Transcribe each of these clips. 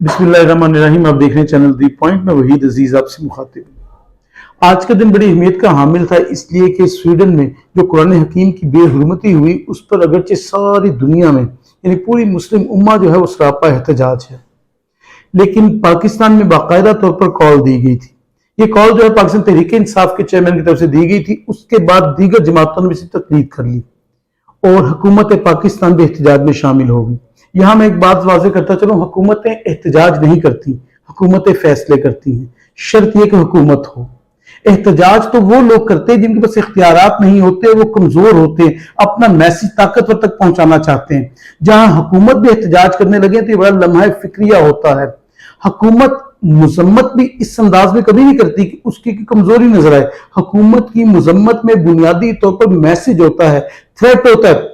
बिस्मिल्लाहिर्रहमानिर्रहीम। आप देख रहे हैं चैनल दी पॉइंट में वहीद अजीज आपसे मुखातिब हूं। आज का दिन बड़ी अहमियत का हामिल था, इसलिए कि स्वीडन में जो कुरान हकीम की बेहुरमती हुई उस पर अगरचे सारी दुनिया में यानी पूरी मुस्लिम उम्मा जो है वो सरापा एहतजाज है, लेकिन पाकिस्तान में बाकायदा तौर पर कॉल दी गई थी। ये कॉल जो है पाकिस्तान तहरीक इंसाफ के चेयरमैन की तरफ से दी गई थी। उसके बाद दीगर जमातों ने भी इसे तकलीद कर ली और हुकूमत पाकिस्तान भी एहतजाज में शामिल हो गई। यहां मैं एक बात वाज़ेह करता चलूं, हुकूमतें एहतजाज नहीं करती, हुकूमतें फैसले करती हैं। शर्त यह कि हुकूमत हो। एहतजाज तो वो लोग करते हैं जिनके पास इख्तियारात नहीं होते, वो कमजोर होते हैं, अपना मैसेज ताकतवर तक पहुंचाना चाहते हैं। जहां हुकूमत भी एहतजाज करने लगे तो ये बड़ा लम्हा फिक्रिया होता है। हुकूमत मुजम्मत भी इस अंदाज में कभी नहीं करती कि उसकी कमजोरी नजर आए। हुकूमत की मुजम्मत में बुनियादी तौर पर मैसेज होता है, थ्रेट होता है।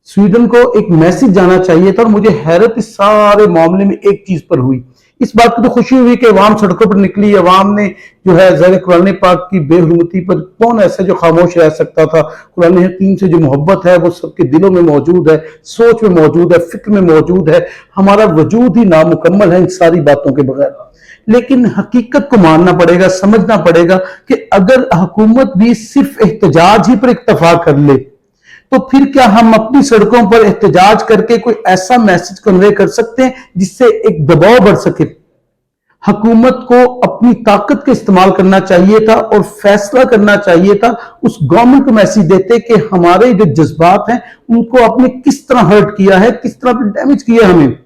स्वीडन को एक मैसेज जाना चाहिए था और मुझे हैरत इस सारे मामले में एक चीज पर हुई। इस बात की तो खुशी हुई कि अवाम सड़कों पर निकली। अवाम ने जो है ज़ाहिर कुरान पाक की बेहुरमती पर कौन ऐसा जो खामोश रह सकता था। कुरान हकीम से जो मोहब्बत है वो सबके दिलों में मौजूद है, सोच में मौजूद है, फिक्र में मौजूद है। हमारा वजूद ही नामुकम्मल है इन सारी बातों के बगैर। लेकिन हकीकत को मानना पड़ेगा, समझना पड़ेगा कि अगर हुकूमत भी सिर्फ एहतजाज ही पर इक्तफा कर ले तो फिर क्या हम अपनी सड़कों पर एहतजाज करके कोई ऐसा मैसेज कन्वे कर सकते हैं जिससे एक दबाव बढ़ सके। हुकूमत को अपनी ताकत का इस्तेमाल करना चाहिए था और फैसला करना चाहिए था। उस गवर्नमेंट को मैसेज देते कि हमारे जो जज्बात हैं उनको आपने किस तरह हर्ट किया है, किस तरह डैमेज किया है हमें।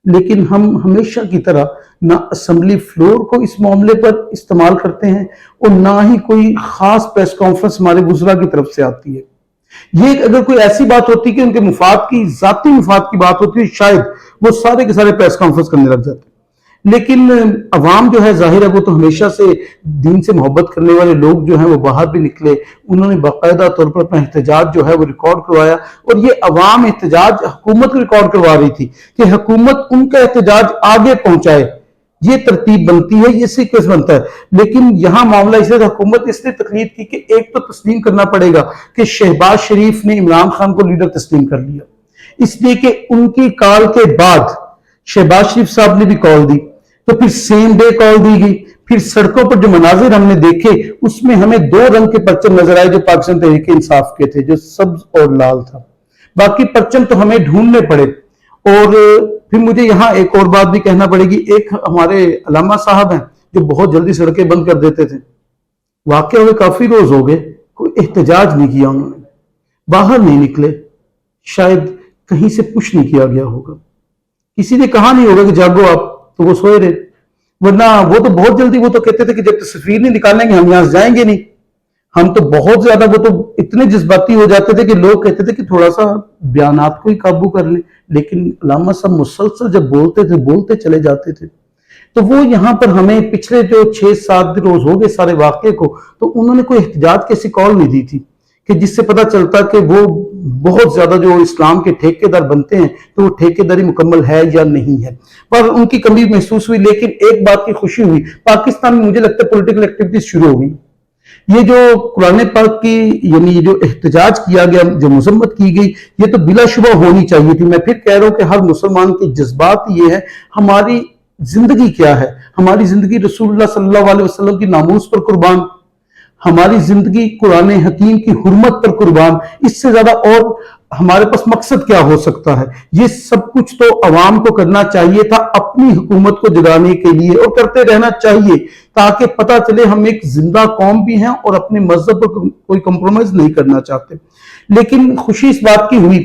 लेकिन हम हमेशा की तरह ना असेंबली फ्लोर को इस मामले पर इस्तेमाल करते हैं और ना ही कोई खास प्रेस कॉन्फ्रेंस हमारे वुज़रा की तरफ से आती है। ये अगर कोई ऐसी बात होती कि उनके मुफाद की, जाती मुफाद की बात होती, शायद वो सारे के सारे प्रेस कॉन्फ्रेंस करने लग जाते। लेकिन अवाम जो है जाहिर है वो तो हमेशा से दीन से मोहब्बत करने वाले लोग जो हैं वो बाहर भी निकले। उन्होंने बाकायदा तौर पर अपना एहतजाज जो है वो रिकॉर्ड करवाया और ये अवाम एहतजाज हुकूमत को रिकॉर्ड करवा रही थी कि हुकूमत उनका एहतजाज आगे पहुंचाए। ये तरतीब बनती है, ये सीक्वेंस बनता है। लेकिन यहां मामला इसलिए हुकूमत इसलिए तकलीद की कि एक तो तस्लीम करना पड़ेगा कि शहबाज शरीफ ने इमरान खान को लीडर तस्लीम कर लिया, इसलिए कि उनकी कॉल के बाद शहबाज शरीफ साहब ने भी कॉल दी, तो फिर सेम डे कॉल दी गई। फिर सड़कों पर जो मनाजिर हमने देखे उसमें हमें दो रंग के परचम नजर आए जो पाकिस्तान तहरीक इंसाफ के थे, जो सब्ज और लाल था। बाकी परचम तो हमें ढूंढने पड़े। और फिर मुझे यहाँ एक और बात भी कहना पड़ेगी। एक हमारे अलामा साहब हैं जो बहुत जल्दी सड़कें बंद कर देते थे। वाकया हुए काफी रोज हो गए, कोई एहतजाज नहीं किया उन्होंने, बाहर नहीं निकले, शायद कहीं से पुश नहीं किया गया होगा, किसी ने कहा नहीं होगा कि जागो आप, तो वो सोए रहे। वरना वो तो बहुत जल्दी वो तो कहते थे कि जब तस्वीर नहीं निकालेंगे हम यहां से जाएंगे नहीं। हम तो बहुत ज्यादा वो तो इतने जज्बाती हो जाते थे कि लोग कहते थे कि थोड़ा सा बयानात को ही काबू कर लें। लेकिन अल्लामा साहब मुसलसल जब बोलते थे बोलते चले जाते थे। तो वो यहाँ पर हमें पिछले जो 6-7 रोज हो गए सारे वाकये को, तो उन्होंने कोई एहतजाज की ऐसी कॉल नहीं दी थी कि जिससे पता चलता कि वो बहुत ज्यादा जो इस्लाम के ठेकेदार बनते हैं तो वो ठेकेदारी मुकम्मल है या नहीं है, पर उनकी कमी महसूस हुई। लेकिन एक बात की खुशी हुई, पाकिस्तान में मुझे लगता है पॉलिटिकल एक्टिविटीज शुरू हो गई। ये जो कुरान पाक की यानी जो एहतजाज किया गया, जो मजम्मत की गई, ये तो बिलाशुबा होनी चाहिए थी। मैं फिर कह रहा हूं कि हर मुसलमान के जज्बात ये है, हमारी जिंदगी क्या है। हमारी जिंदगी रसूलुल्लाह सल्लल्लाहु अलैहि वसल्लम की नामूस पर कुर्बान, हमारी जिंदगी कुरान हकीम की हुर्मत पर कुर्बान। इससे ज्यादा और हमारे पास मकसद क्या हो सकता है। ये सब कुछ तो अवाम को करना चाहिए था अपनी हुकूमत को जगाने के लिए, और करते रहना चाहिए ताकि पता चले हम एक जिंदा कौम भी हैं और अपने मजहब पर कोई कंप्रोमाइज नहीं करना चाहते। लेकिन खुशी इस बात की हुई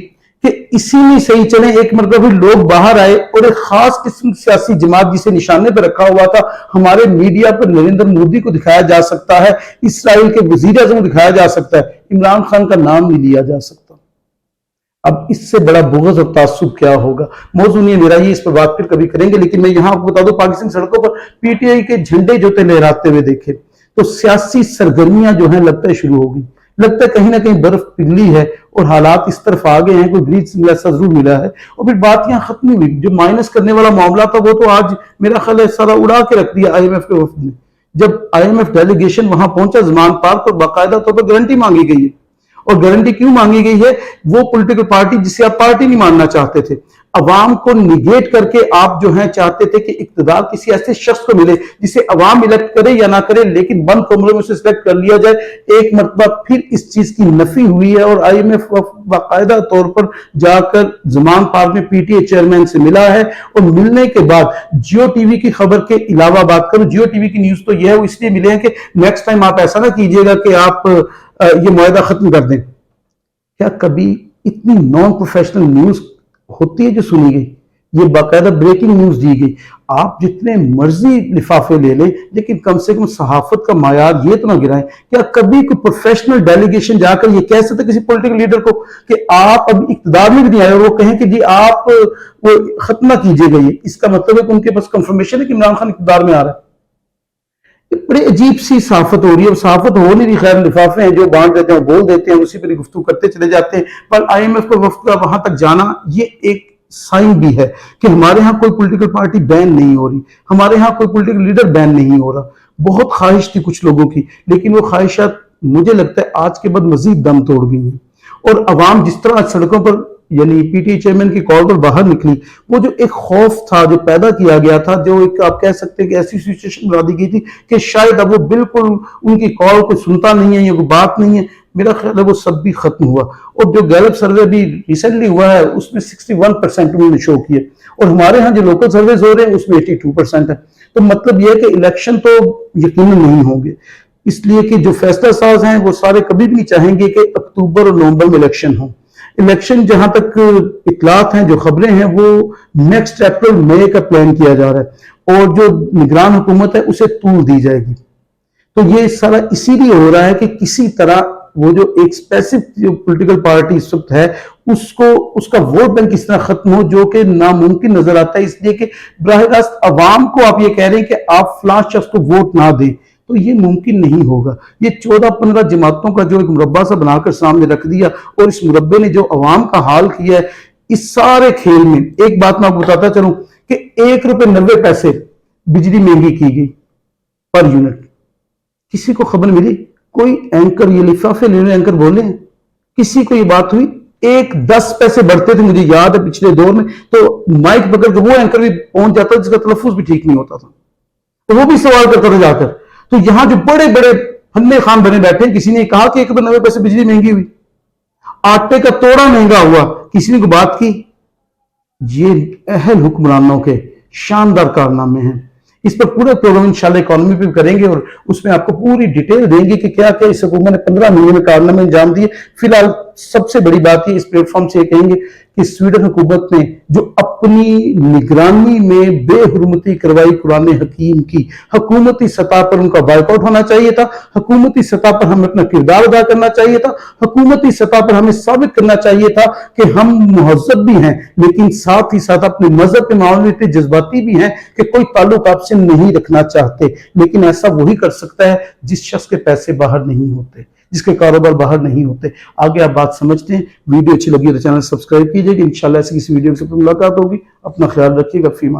कि इसी में सही चले। एक मरतबा भी लोग बाहर आए और एक खास किस्म की सियासी जमात जिसे निशाने पर रखा हुआ था, हमारे मीडिया पर नरेंद्र मोदी को दिखाया जा सकता है, इसराइल के वजीर आजम को दिखाया जा सकता है, इमरान खान का नाम नहीं लिया जा सकता। अब इससे बड़ा बुग़्ज़ और तासुब क्या होगा। मौजूद नहीं मेरा, ये इस पर बात फिर कभी करेंगे। लेकिन मैं यहाँ आपको बता दूं, पाकिस्तान सड़कों पर पीटीआई के झंडे जो थे लहराते हुए देखे तो सियासी सरगर्मियां जो है लगता है शुरू हो गई। लगता है कहीं ना कहीं बर्फ पिघली है और हालात इस तरफ आ गए हैं, कोई ग्रीन सिग्नल ऐसा जरूर मिला है। और फिर बात यहाँ खत्म नहीं हुई। जो माइनस करने वाला मामला था वो तो आज मेरा ख्याल है सारा उड़ा के रख दिया IMF के वफद ने। जब IMF डेलीगेशन वहां पहुंचा ज़मान पार्क पर, बाकायदा तौर पर गारंटी मांगी गई है। और गारंटी क्यों मांगी गई है? वो पॉलिटिकल पार्टी जिसे आप पार्टी नहीं मानना चाहते थे, عوام کو نگیٹ کر کے آپ جو ہیں چاہتے تھے کہ اقتدار کسی ایسے شخص کو ملے جسے عوام الیکٹ کرے یا نہ کرے لیکن بند کمرے میں اسے سلیکٹ کر لیا جائے۔ ایک مرتبہ پھر اس چیز کی نفی ہوئی ہے اور آئی ایم ایف باقاعدہ طور پر جا کر زمان پارک میں پی ٹی اے چیئرمین سے ملا ہے، اور ملنے کے بعد جیو ٹی وی کی خبر کے علاوہ بات کروں، جیو ٹی وی کی نیوز تو یہ ہے وہ اس لیے ملے ہیں کہ نیکسٹ ٹائم آپ ایسا نہ کیجئے گا کہ آپ یہ معاہدہ ختم کر دیں۔ کیا کبھی اتنی نان پروفیشنل نیوز ہوتی ہے جو سنی گئی؟ یہ باقاعدہ بریکنگ نیوز دی گئی۔ آپ جتنے مرضی لفافے لے لیں لیکن کم سے کم صحافت کا معیار یہ تو نہ گرائیں۔ کیا کبھی کوئی پروفیشنل ڈیلیگیشن جا کر یہ کہہ سکتے کسی پولیٹیکل لیڈر کو کہ آپ اب اقتدار میں بھی نہیں آئے اور وہ کہیں کہ جی آپ وہ ختم نہ کیجئے گا؟ اس کا مطلب ہے کہ ان کے پاس کنفرمیشن ہے کہ عمران خان اقتدار میں آ رہا ہے۔ بڑی عجیب سی صحافت ہو رہی ہے، صحافت ہو نہیں رہی، خیر لفافے ہیں جو بانٹ دیتے ہیں بول دیتے ہیں، اسی پر گفتگو کرتے چلے جاتے ہیں۔ پر آئی ایم ایف کا وفد کا وہاں تک جانا یہ ایک سائن بھی ہے کہ ہمارے ہاں کوئی پولیٹیکل پارٹی بین نہیں ہو رہی، ہمارے ہاں کوئی پولیٹیکل لیڈر بین نہیں ہو رہا۔ بہت خواہش تھی کچھ لوگوں کی لیکن وہ خواہشات مجھے لگتا ہے آج کے بعد مزید دم توڑ گئی ہیں، اور عوام جس طرح سڑکوں پر یعنی پی ٹی اے چیئرمین کی کال پر باہر نکلی، وہ جو ایک خوف تھا جو پیدا کیا گیا تھا، جو ایک آپ کہہ سکتے ہیں کہ ایسی سچویشن بنا دی گئی تھی کہ شاید اب وہ بالکل ان کی کال کو سنتا نہیں ہے یا کوئی بات نہیں ہے، میرا خیال ہے وہ سب بھی ختم ہوا۔ اور جو گیلپ سروے بھی ریسنٹلی ہوا ہے اس میں 61% انہوں نے شو کیے، اور ہمارے ہاں جو لوکل سرویز ہو رہے ہیں اس میں 82% ہے۔ تو مطلب یہ ہے کہ الیکشن تو یقیناً نہیں ہوں گے، اس لیے کہ جو فیصلہ ساز ہیں وہ سارے کبھی بھی نہیں چاہیں گے کہ اکتوبر اور نومبر میں الیکشن ہوں۔ الیکشن جہاں تک اطلاعات ہیں جو خبریں ہیں وہ نیکسٹ اپریل مئی کا پلان کیا جا رہا ہے، اور جو نگران حکومت ہے اسے طول دی جائے گی۔ تو یہ سارا اسی لیے ہو رہا ہے کہ کسی طرح وہ جو ایک اسپیسیفک جو پولیٹیکل پارٹی اس وقت ہے اس کا ووٹ بینک کس طرح ختم ہو، جو کہ ناممکن نظر آتا ہے، اس لیے کہ براہ راست عوام کو آپ یہ کہہ رہے ہیں کہ آپ فلاں شخص کو ووٹ نہ دیں، تو یہ ممکن نہیں ہوگا۔ یہ 14-15 جماعتوں کا جو ایک مربع سا بنا کر سامنے رکھ دیا، اور اس مربع نے جو عوام کا حال کیا ہے، اس سارے کھیل میں ایک بات میں آپ کو بتاتا چلوں کہ 1.90 روپے بجلی مہنگی کی گئی پر یونٹ۔ کسی کو خبر ملی؟ کوئی اینکر یہ لفافے لینے اینکر بولے ہیں؟ کسی کو یہ بات ہوئی؟ 10 پیسے بڑھتے تھے، مجھے یاد ہے پچھلے دور میں تو مائک پکڑ کے وہ اینکر بھی پہنچ جاتا جس کا تلفظ بھی ٹھیک نہیں ہوتا تھا، تو وہ بھی سوال کرتا تھا جا کر۔ تو یہاں جو بڑے بڑے فنے خان بنے بیٹھے ہیں، کسی نے کہا کہ 1.90 روپے بجلی مہنگی ہوئی، آٹے کا توڑا مہنگا ہوا، کسی نے کوئی بات کی؟ یہ اہل حکمرانوں کے شاندار کارنامے ہیں۔ اس پر پورے پروگرام انشاءاللہ اکانومی پہ کریں گے، اور اس میں آپ کو پوری ڈیٹیل دیں گے کہ کیا کیا اس حکومت نے 15 مہینے میں کارنامے انجام دیے۔ فی الحال سب سے بڑی بات یہ اس پلیٹ فارم سے یہ کہیں گے کہ سویڈن حکومت نے جو اپنی نگرانی میں بے حرمتی کروائی قرآن حکیم کی، حکومتی سطح پر ان کا بائیک آؤٹ ہونا چاہیے تھا، حکومتی سطح پر ہمیں اپنا کردار ادا کرنا چاہیے تھا، حکومتی سطح پر ہمیں ثابت کرنا چاہیے تھا کہ ہم مہذب بھی ہیں لیکن ساتھ ہی ساتھ اپنے مذہب کے معاملے میں اتنے جذباتی بھی ہیں کہ کوئی تعلق آپ سے نہیں رکھنا چاہتے۔ لیکن ایسا وہی کر سکتا ہے جس شخص کے پیسے باہر نہیں ہوتے، جس کے کاروبار باہر نہیں ہوتے۔ آگے آپ بات سمجھتے ہیں۔ ویڈیو اچھی لگی تو چینل سبسکرائب کیجئے گا، انشاءاللہ ایسی کسی ویڈیو سے ملاقات ہوگی۔ اپنا خیال رکھیے گا، فی امان۔